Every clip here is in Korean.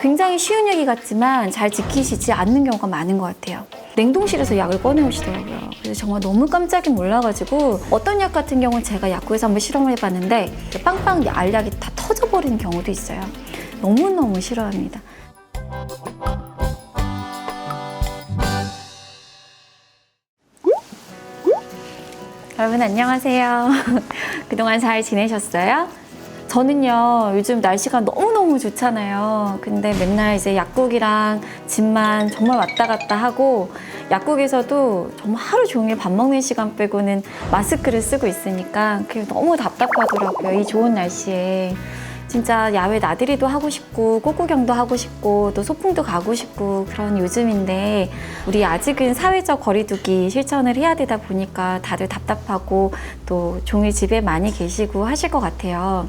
굉장히 쉬운 얘기 같지만 잘 지키시지 않는 경우가 많은 것 같아요. 냉동실에서 약을 꺼내오시더라고요. 그래서 정말 너무 깜짝이 놀라가지고 어떤 약 같은 경우는 제가 약국에서 한번 실험을 해봤는데 빵빵 알약이 다 터져버리는 경우도 있어요. 너무너무 싫어합니다. 여러분 안녕하세요. 그동안 잘 지내셨어요? 저는요 요즘 날씨가 너무너무 좋잖아요. 근데 맨날 이제 약국이랑 집만 정말 왔다 갔다 하고 약국에서도 정말 하루 종일 밥 먹는 시간 빼고는 마스크를 쓰고 있으니까 그게 너무 답답하더라고요. 이 좋은 날씨에. 진짜 야외 나들이도 하고 싶고 꽃구경도 하고 싶고 또 소풍도 가고 싶고 그런 요즘인데 우리 아직은 사회적 거리두기 실천을 해야 되다 보니까 다들 답답하고 또 종일 집에 많이 계시고 하실 것 같아요.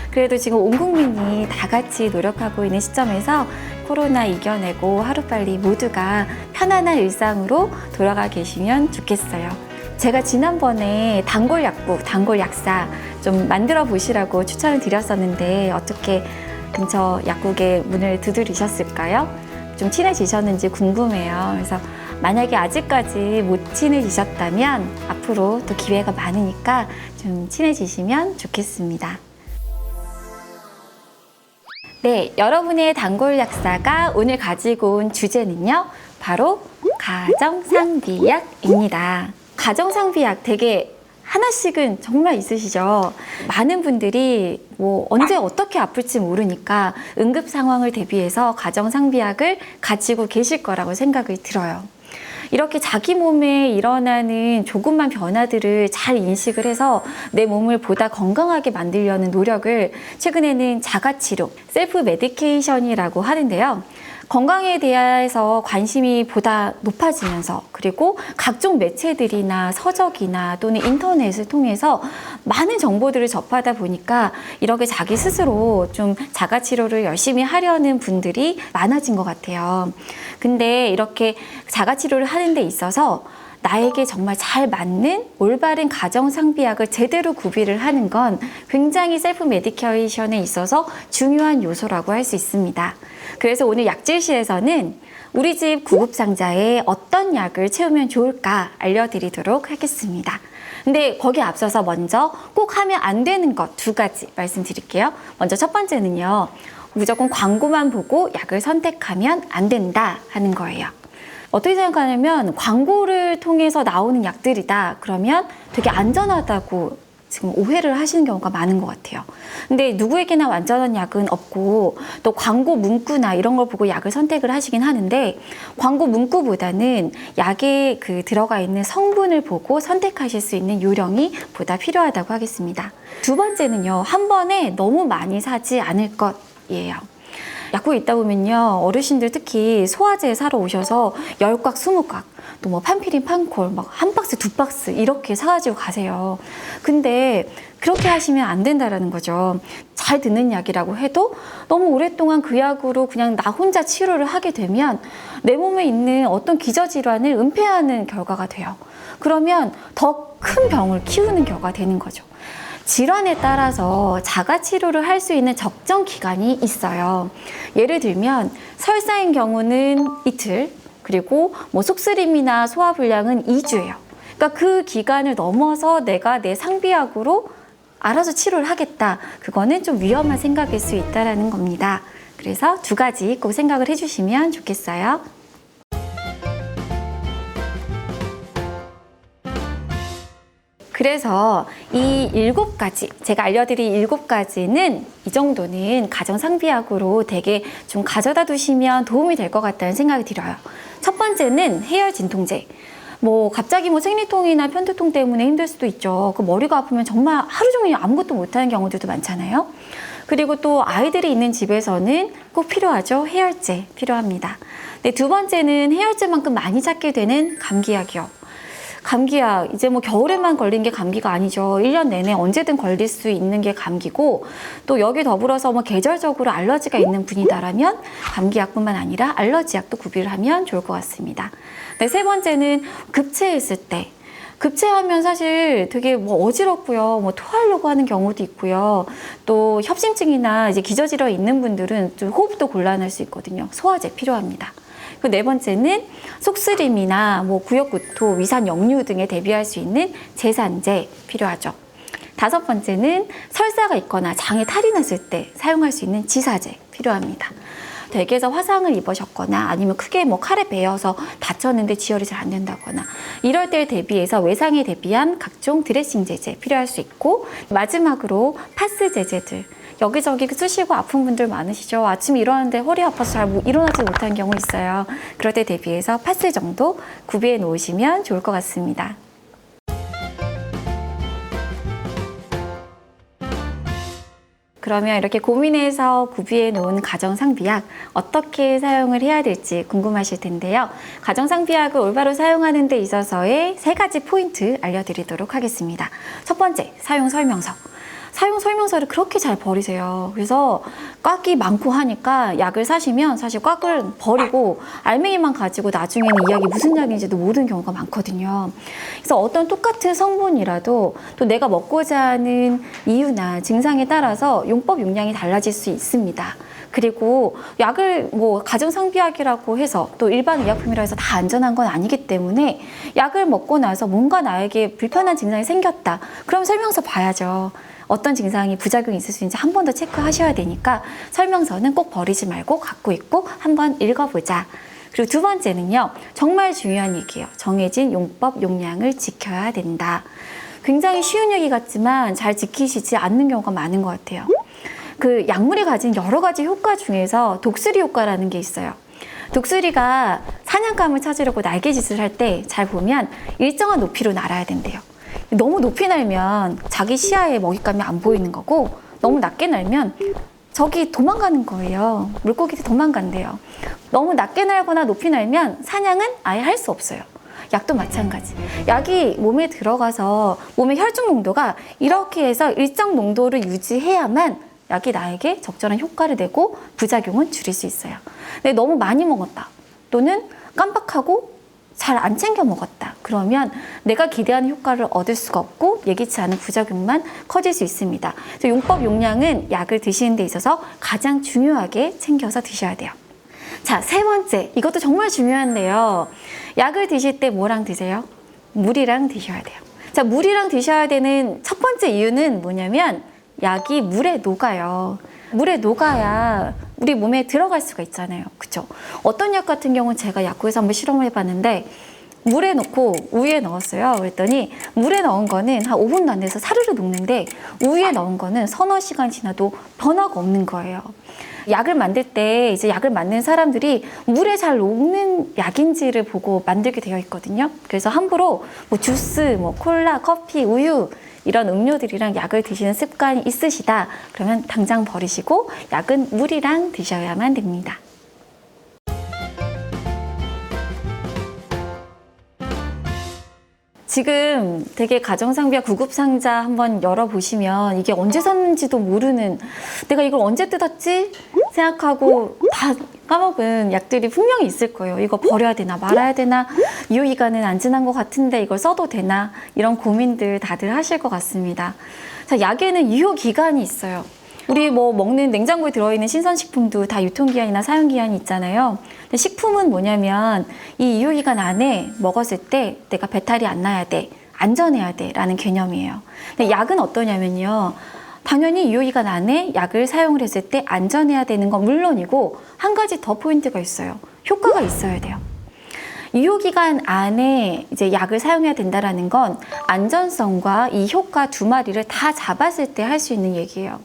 그래도 지금 온 국민이 다 같이 노력하고 있는 시점에서 코로나 이겨내고 하루빨리 모두가 편안한 일상으로 돌아가 계시면 좋겠어요. 제가 지난번에 단골 약국, 단골 약사 좀 만들어 보시라고 추천을 드렸었는데 어떻게 근처 약국에 문을 두드리셨을까요? 좀 친해지셨는지 궁금해요. 그래서 만약에 아직까지 못 친해지셨다면 앞으로 또 기회가 많으니까 좀 친해지시면 좋겠습니다. 네, 여러분의 단골 약사가 오늘 가지고 온 주제는요, 바로 가정상비약입니다. 가정상비약 되게 하나씩은 정말 있으시죠? 많은 분들이 뭐 언제 어떻게 아플지 모르니까 응급 상황을 대비해서 가정상비약을 가지고 계실 거라고 생각이 들어요. 이렇게 자기 몸에 일어나는 조금만 변화들을 잘 인식을 해서 내 몸을 보다 건강하게 만들려는 노력을 최근에는 자가치료, 셀프 메디케이션이라고 하는데요. 건강에 대해서 관심이 보다 높아지면서 그리고 각종 매체들이나 서적이나 또는 인터넷을 통해서 많은 정보들을 접하다 보니까 이렇게 자기 스스로 좀 자가치료를 열심히 하려는 분들이 많아진 것 같아요. 근데 이렇게 자가치료를 하는 데 있어서 나에게 정말 잘 맞는 올바른 가정상비약을 제대로 구비를 하는 건 굉장히 셀프 메디케이션에 있어서 중요한 요소라고 할 수 있습니다. 그래서 오늘 약질시에서는 우리 집 구급상자에 어떤 약을 채우면 좋을까 알려드리도록 하겠습니다. 근데 거기에 앞서서 먼저 꼭 하면 안 되는 것 2가지 말씀드릴게요. 먼저 첫 번째는요. 무조건 광고만 보고 약을 선택하면 안 된다 하는 거예요. 어떻게 생각하냐면 광고를 통해서 나오는 약들이다 그러면 되게 안전하다고 지금 오해를 하시는 경우가 많은 것 같아요. 근데 누구에게나 완전한 약은 없고 또 광고 문구나 이런 걸 보고 약을 선택을 하시긴 하는데 광고 문구보다는 약에 들어가 있는 성분을 보고 선택하실 수 있는 요령이 보다 필요하다고 하겠습니다. 2번째는요. 한 번에 너무 많이 사지 않을 것이에요. 약국에 있다 보면요. 어르신들 특히 소화제 사러 오셔서 10곽, 20곽, 또 뭐 판피린, 판콜, 막 1박스, 2박스 이렇게 사가지고 가세요. 근데 그렇게 하시면 안 된다라는 거죠. 잘 듣는 약이라고 해도 너무 오랫동안 그 약으로 그냥 나 혼자 치료를 하게 되면 내 몸에 있는 어떤 기저질환을 은폐하는 결과가 돼요. 그러면 더 큰 병을 키우는 결과가 되는 거죠. 질환에 따라서 자가치료를 할 수 있는 적정 기간이 있어요. 예를 들면 설사인 경우는 이틀, 그리고 뭐 속쓰림이나 소화불량은 2주예요. 그러니까 그 기간을 넘어서 내가 내 상비약으로 알아서 치료를 하겠다. 그거는 좀 위험한 생각일 수 있다는 겁니다. 그래서 2가지 꼭 생각을 해주시면 좋겠어요. 그래서 이 7가지, 제가 알려드린 7가지는 이 정도는 가정상비약으로 되게 좀 가져다 두시면 도움이 될 것 같다는 생각이 들어요. 첫 번째는 해열 진통제. 뭐 갑자기 뭐 생리통이나 편두통 때문에 힘들 수도 있죠. 그 머리가 아프면 정말 하루 종일 아무것도 못하는 경우들도 많잖아요. 그리고 또 아이들이 있는 집에서는 꼭 필요하죠. 해열제 필요합니다. 네, 2번째는 해열제만큼 많이 찾게 되는 감기약이요. 감기약, 이제 뭐 겨울에만 걸린 게 감기가 아니죠. 1년 내내 언제든 걸릴 수 있는 게 감기고 또 여기 더불어서 뭐 계절적으로 알러지가 있는 분이다라면 감기약뿐만 아니라 알러지약도 구비를 하면 좋을 것 같습니다. 네, 3번째는 급체했을 때 급체하면 사실 되게 뭐 어지럽고요. 뭐 토하려고 하는 경우도 있고요. 또 협심증이나 이제 기저질환 있는 분들은 좀 호흡도 곤란할 수 있거든요. 소화제 필요합니다. 그 네 번째는 속쓰림이나 뭐 구역구토, 위산 역류 등에 대비할 수 있는 제산제 필요하죠. 다섯 번째는 설사가 있거나 장에 탈이 났을 때 사용할 수 있는 지사제 필요합니다. 댁에서 화상을 입으셨거나 아니면 크게 뭐 칼에 베어서 다쳤는데 지혈이 잘 안 된다거나 이럴 때에 대비해서 외상에 대비한 각종 드레싱 제제 필요할 수 있고, 마지막으로 파스 제제들 여기저기 쑤시고 아픈 분들 많으시죠. 아침에 일어나는데 허리 아파서 잘 일어나지 못하는 경우 있어요. 그럴 때 대비해서 파스 정도 구비해 놓으시면 좋을 것 같습니다. 그러면 이렇게 고민해서 구비해 놓은 가정상비약 어떻게 사용을 해야 될지 궁금하실 텐데요. 가정상비약을 올바로 사용하는 데 있어서의 3가지 포인트 알려드리도록 하겠습니다. 첫 번째, 사용 설명서. 사용 설명서를 그렇게 잘 버리세요. 그래서 꽉이 많고 하니까 약을 사시면 사실 꽉을 버리고 알맹이만 가지고 나중에는 이 약이 무슨 약인지도 모르는 경우가 많거든요. 그래서 어떤 똑같은 성분이라도 또 내가 먹고자 하는 이유나 증상에 따라서 용법 용량이 달라질 수 있습니다. 그리고 약을 뭐 가정상비약이라고 해서 또 일반 의약품이라 해서 다 안전한 건 아니기 때문에 약을 먹고 나서 뭔가 나에게 불편한 증상이 생겼다. 그럼 설명서 봐야죠. 어떤 증상이 부작용이 있을 수 있는지 한 번 더 체크하셔야 되니까 설명서는 꼭 버리지 말고 갖고 있고 한번 읽어보자. 그리고 두 번째는요, 정말 중요한 얘기예요. 정해진 용법 용량을 지켜야 된다. 굉장히 쉬운 얘기 같지만 잘 지키시지 않는 경우가 많은 것 같아요. 그 약물이 가진 여러 가지 효과 중에서 독수리 효과라는 게 있어요. 독수리가 사냥감을 찾으려고 날개짓을 할 때 잘 보면 일정한 높이로 날아야 된대요. 너무 높이 날면 자기 시야에 먹잇감이 안 보이는 거고, 너무 낮게 날면 저기 도망가는 거예요. 물고기들이 도망간대요. 너무 낮게 날거나 높이 날면 사냥은 아예 할 수 없어요. 약도 마찬가지. 약이 몸에 들어가서 몸의 혈중 농도가 이렇게 해서 일정 농도를 유지해야만 약이 나에게 적절한 효과를 내고 부작용은 줄일 수 있어요. 근데 너무 많이 먹었다, 또는 깜빡하고 잘 안 챙겨 먹었다, 그러면 내가 기대하는 효과를 얻을 수가 없고 예기치 않은 부작용만 커질 수 있습니다. 그래서 용법 용량은 약을 드시는 데 있어서 가장 중요하게 챙겨서 드셔야 돼요. 자, 세 번째, 이것도 정말 중요한데요. 약을 드실 때 뭐랑 드세요? 물이랑 드셔야 돼요. 자, 물이랑 드셔야 되는 첫 번째 이유는 뭐냐면 약이 물에 녹아요. 물에 녹아야 우리 몸에 들어갈 수가 있잖아요. 그쵸? 어떤 약 같은 경우는 제가 약국에서 한번 실험을 해봤는데 물에 넣고 우유에 넣었어요. 그랬더니 물에 넣은 거는 한 5분도 안 돼서 사르르 녹는데 우유에 넣은 거는 서너 시간 지나도 변화가 없는 거예요. 약을 만들 때 이제 약을 만든 사람들이 물에 잘 녹는 약인지를 보고 만들게 되어 있거든요. 그래서 함부로 뭐 주스, 뭐 콜라, 커피, 우유 이런 음료들이랑 약을 드시는 습관이 있으시다, 그러면 당장 버리시고 약은 물이랑 드셔야만 됩니다. 지금 되게 가정상비약 구급상자 한번 열어보시면 이게 언제 샀는지도 모르는, 내가 이걸 언제 뜯었지? 생각하고 다 까먹은 약들이 분명히 있을 거예요. 이거 버려야 되나 말아야 되나, 유효기간은 안 지난 것 같은데 이걸 써도 되나, 이런 고민들 다들 하실 것 같습니다. 자, 약에는 유효기간이 있어요. 우리 뭐 먹는 냉장고에 들어있는 신선식품도 다 유통기한이나 사용기한이 있잖아요. 근데 식품은 뭐냐면 이 유효기간 안에 먹었을 때 내가 배탈이 안 나야 돼, 안전해야 돼 라는 개념이에요. 근데 약은 어떠냐면요, 당연히 유효기간 안에 약을 사용을 했을 때 안전해야 되는 건 물론이고 한 가지 더 포인트가 있어요. 효과가 있어야 돼요. 유효기간 안에 이제 약을 사용해야 된다는 건 안전성과 이 효과 두 마리를 다 잡았을 때 할 수 있는 얘기예요.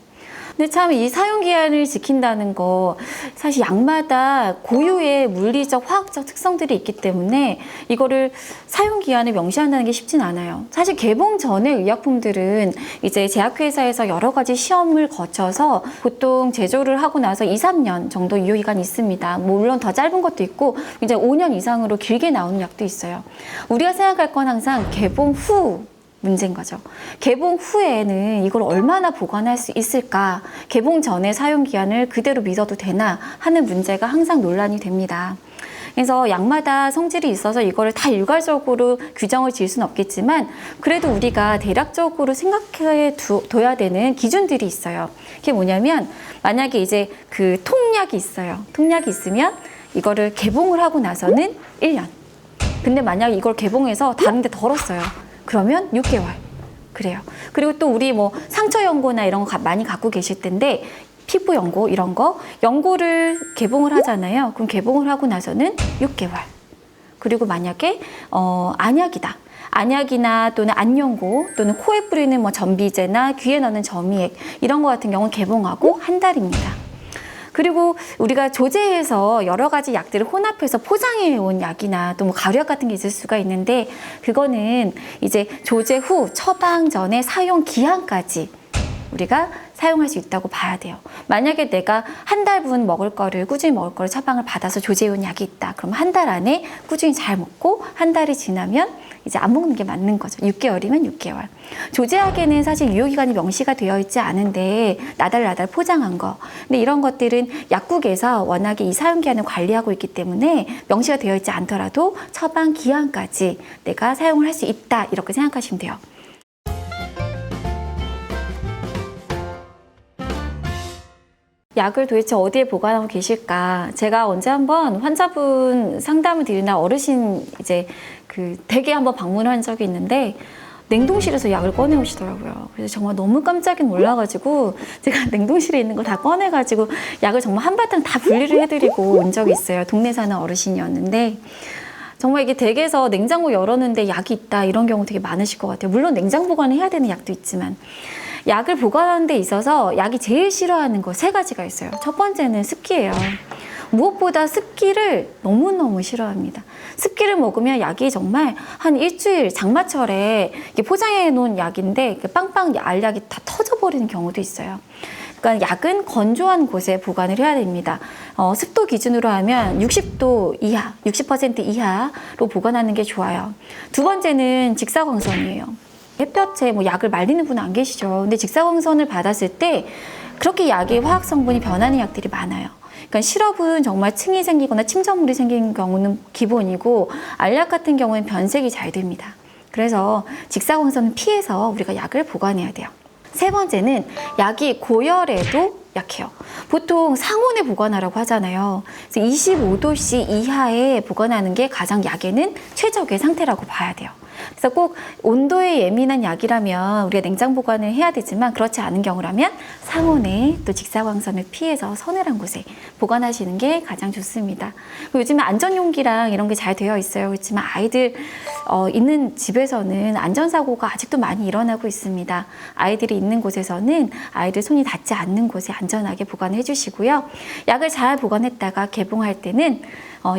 근데 참 이 사용기한을 지킨다는 거, 사실 약마다 고유의 물리적, 화학적 특성들이 있기 때문에 이거를 사용기한을 명시한다는 게 쉽진 않아요. 사실 개봉 전에 의약품들은 이제 제약회사에서 여러 가지 시험을 거쳐서 보통 제조를 하고 나서 2, 3년 정도 유효기간이 있습니다. 물론 더 짧은 것도 있고 이제 5년 이상으로 길게 나오는 약도 있어요. 우리가 생각할 건 항상 개봉 후 문제인 거죠. 개봉 후에는 이걸 얼마나 보관할 수 있을까, 개봉 전에 사용기한을 그대로 믿어도 되나 하는 문제가 항상 논란이 됩니다. 그래서 약마다 성질이 있어서 이거를 다 일괄적으로 규정을 지을 수는 없겠지만 그래도 우리가 대략적으로 생각해 둬야 되는 기준들이 있어요. 그게 뭐냐면 만약에 이제 그 통약이 있어요. 통약이 있으면 이거를 개봉을 하고 나서는 1년. 근데 만약에 이걸 개봉해서 다른 데 덜었어요. 그러면 6개월. 그래요. 그리고 또 우리 뭐 상처 연고나 이런 거 많이 갖고 계실 텐데 피부 연고 이런 거 연고를 개봉을 하잖아요. 그럼 개봉을 하고 나서는 6개월. 그리고 만약에 안약이다. 안약이나 또는 안연고 또는 코에 뿌리는 뭐 전비제나 귀에 넣는 점이액 이런 거 같은 경우는 개봉하고 한 달입니다. 그리고 우리가 조제해서 여러 가지 약들을 혼합해서 포장해 온 약이나 또 뭐 가루약 같은 게 있을 수가 있는데 그거는 이제 조제 후 처방 전에 사용 기한까지 우리가 사용할 수 있다고 봐야 돼요. 만약에 내가 한 달분 먹을 거를 꾸준히 먹을 거를 처방을 받아서 조제해 온 약이 있다. 그럼 한 달 안에 꾸준히 잘 먹고 한 달이 지나면 이제 안 먹는 게 맞는 거죠. 6개월이면 6개월. 조제약에는 사실 유효기간이 명시가 되어 있지 않은데 나달나달 포장한 거. 근데 이런 것들은 약국에서 워낙에 이 사용기한을 관리하고 있기 때문에 명시가 되어 있지 않더라도 처방 기한까지 내가 사용을 할 수 있다. 이렇게 생각하시면 돼요. 약을 도대체 어디에 보관하고 계실까? 제가 언제 한번 환자분 상담을 드리나 어르신 이제 그 댁에 한번 방문한 적이 있는데 냉동실에서 약을 꺼내 오시더라고요. 그래서 정말 너무 깜짝 놀라가지고 제가 냉동실에 있는 거 다 꺼내가지고 약을 정말 한바탕 다 분리를 해드리고 온 적이 있어요. 동네 사는 어르신이었는데 정말 이게 댁에서 냉장고 열었는데 약이 있다 이런 경우 되게 많으실 것 같아요. 물론 냉장 보관을 해야 되는 약도 있지만 약을 보관하는 데 있어서 약이 제일 싫어하는 거 3가지가 있어요. 첫 번째는 습기예요. 무엇보다 습기를 너무너무 싫어합니다. 습기를 먹으면 약이 정말 한 일주일 장마철에 포장해 놓은 약인데 빵빵 알약이 다 터져버리는 경우도 있어요. 그러니까 약은 건조한 곳에 보관을 해야 됩니다. 습도 기준으로 하면 60도 이하, 60% 이하로 보관하는 게 좋아요. 두 번째는 직사광선이에요. 햇볕에 뭐 약을 말리는 분은 안 계시죠. 근데 직사광선을 받았을 때 그렇게 약의 화학 성분이 변하는 약들이 많아요. 그러니까 시럽은 정말 층이 생기거나 침전물이 생기는 경우는 기본이고 알약 같은 경우는 변색이 잘 됩니다. 그래서 직사광선은 피해서 우리가 약을 보관해야 돼요. 세 번째는 약이 고열에도 약해요. 보통 상온에 보관하라고 하잖아요. 그래서 25도씨 이하에 보관하는 게 가장 약에는 최적의 상태라고 봐야 돼요. 그래서 꼭 온도에 예민한 약이라면 우리가 냉장 보관을 해야 되지만 그렇지 않은 경우라면 상온에 또 직사광선을 피해서 서늘한 곳에 보관하시는 게 가장 좋습니다. 요즘에 안전용기랑 이런 게 잘 되어 있어요. 그렇지만 아이들 있는 집에서는 안전사고가 아직도 많이 일어나고 있습니다. 아이들이 있는 곳에서는 아이들 손이 닿지 않는 곳에 안전하게 보관해 주시고요. 약을 잘 보관했다가 개봉할 때는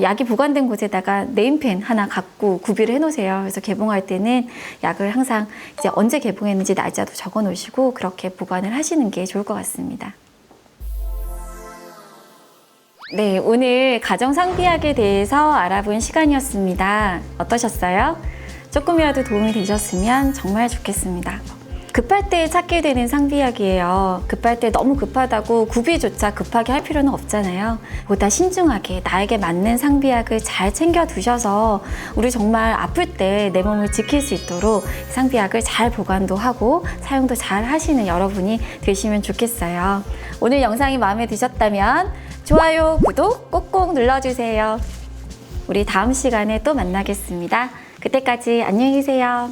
약이 보관된 곳에다가 네임펜 하나 갖고 구비를 해 놓으세요. 그래서 개봉할 때는 약을 항상 이제 언제 개봉했는지 날짜도 적어 놓으시고 그렇게 보관을 하시는 게 좋을 것 같습니다. 네, 오늘 가정상비약에 대해서 알아본 시간이었습니다. 어떠셨어요? 조금이라도 도움이 되셨으면 정말 좋겠습니다. 급할 때 찾게 되는 상비약이에요. 급할 때 너무 급하다고 구비조차 급하게 할 필요는 없잖아요. 보다 신중하게 나에게 맞는 상비약을 잘 챙겨 두셔서 우리 정말 아플 때 내 몸을 지킬 수 있도록 상비약을 잘 보관도 하고 사용도 잘 하시는 여러분이 되시면 좋겠어요. 오늘 영상이 마음에 드셨다면 좋아요, 구독 꼭꼭 눌러주세요. 우리 다음 시간에 또 만나겠습니다. 그때까지 안녕히 계세요.